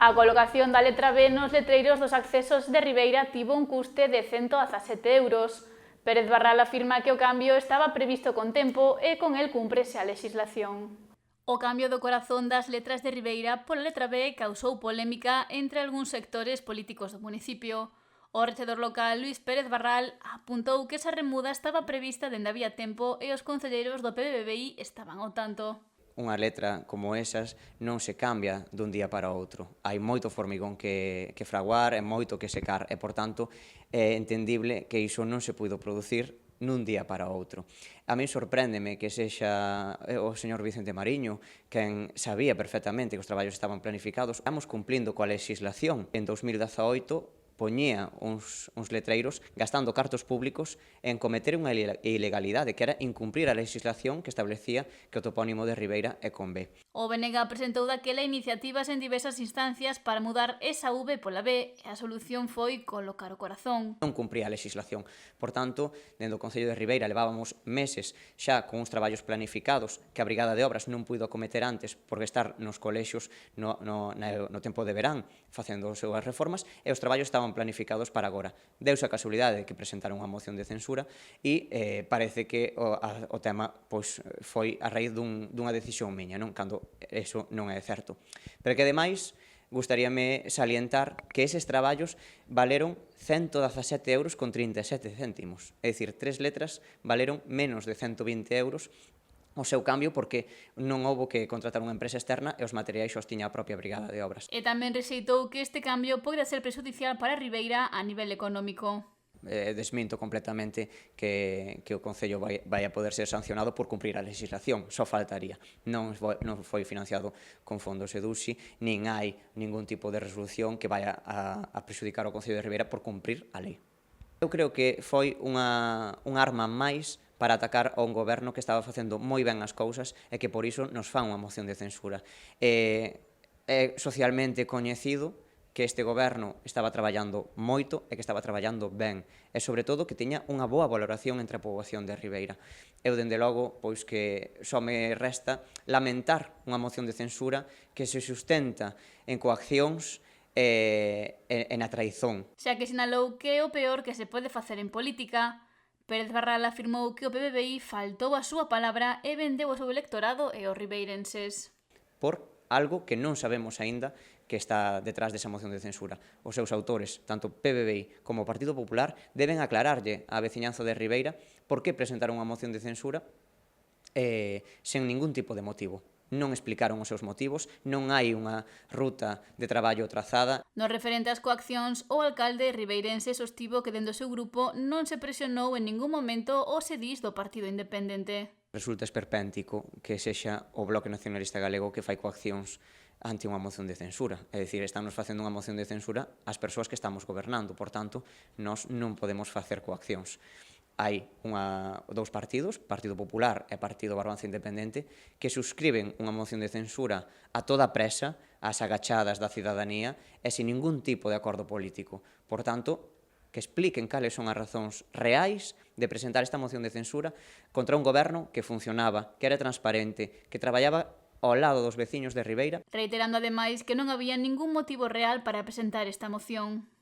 A colocación da letra B nos letreiros dos accesos de Ribeira tivo un custe de 117 euros. Pérez Barral afirma que o cambio estaba previsto con tempo e con el cúmprese a legislación. O cambio do corazón das letras de Ribeira pola letra B causou polémica entre algúns sectores políticos do municipio. O rexedor local Luís Pérez Barral apuntou que esa remuda estaba prevista dende había tempo e os concelleiros do PBBI estaban ao tanto. Unha letra como esas non se cambia dun día para outro. Hai moito formigón que fraguar e moito que secar e, por tanto, é entendible que iso non se puido producir nun día para outro. A mí sorpréndeme que sexa o señor Vicente Mariño quen sabía perfectamente que os traballos estaban planificados. Estamos cumplindo coa legislación. En 2018 poñía uns letreiros gastando cartos públicos en cometer unha ilegalidade, que era incumprir a legislación que establecía que o topónimo de Ribeira é con B. O BNG presentou daquela iniciativas en diversas instancias para mudar esa V pola B e a solución foi colocar o corazón. Non cumpría a legislación. Por tanto, dentro do Concello de Ribeira levábamos meses xa con uns traballos planificados que a Brigada de Obras non puido acometer antes por estar nos colexios no tempo de verán facendo as súas reformas e os traballos estaban planificados para agora. Deuse a casualidade de que presentaron unha moción de censura e parece que o tema foi a raíz dunha decisión miña, non? Cando eso non é certo. Pero que, ademais, gustaríame salientar que eses traballos valeron 117 euros con 37 céntimos. É dicir, 3 letras valeron menos de 120 euros o seu cambio porque non houbo que contratar unha empresa externa e os materiais os tiña a propia Brigada de Obras. E tamén rexeitou que este cambio poida ser prexudicial para Ribeira a nivel económico. Desminto completamente que o Concello vai a poder ser sancionado por cumprir a legislación, só faltaría. Non foi financiado con fondos EDUSI, nin hai ningún tipo de resolución que vai a prexudicar o Concello de Ribeira por cumprir a lei. Eu creo que foi unha arma máis para atacar a un goberno que estaba facendo moi ben as cousas e que por iso nos fan unha moción de censura. É socialmente coñecido que este goberno estaba traballando moito e que estaba traballando ben e, sobre todo, que tiña unha boa valoración entre a poboación de Ribeira. Eu, dende logo, pois que só me resta lamentar unha moción de censura que se sustenta en coaccións e na traizón. Xa que sinalou que é o peor que se pode facer en política, Pérez Barral afirmou que o PBBI faltou a súa palabra e vendeu o seu electorado e os ribeirenses. Por algo que non sabemos aínda que está detrás desa moción de censura. Os seus autores, tanto PBBI como o Partido Popular, deben aclararlle á veciñanza de Ribeira por que presentaron unha moción de censura sen ningún tipo de motivo. Non explicaron os seus motivos, non hai unha ruta de traballo trazada. No referente ás coaccións, o alcalde ribeirense sostivo que dentro do seu grupo non se presionou en ningún momento o sedís do Partido Independente. Resulta esperpéntico que sexa o Bloque Nacionalista Galego que fai coaccións ante unha moción de censura. É dicir, estamos facendo unha moción de censura ás persoas que estamos gobernando, por tanto, nós non podemos facer coaccións. Hai dous partidos, Partido Popular e Partido Barbanza Independente, que suscriben unha moción de censura a toda presa, ás agachadas da cidadanía e sin ningún tipo de acordo político. Por tanto, que expliquen cales son as razóns reais de presentar esta moción de censura contra un goberno que funcionaba, que era transparente, que traballaba ao lado dos veciños de Ribeira. Reiterando ademais que non había ningún motivo real para presentar esta moción.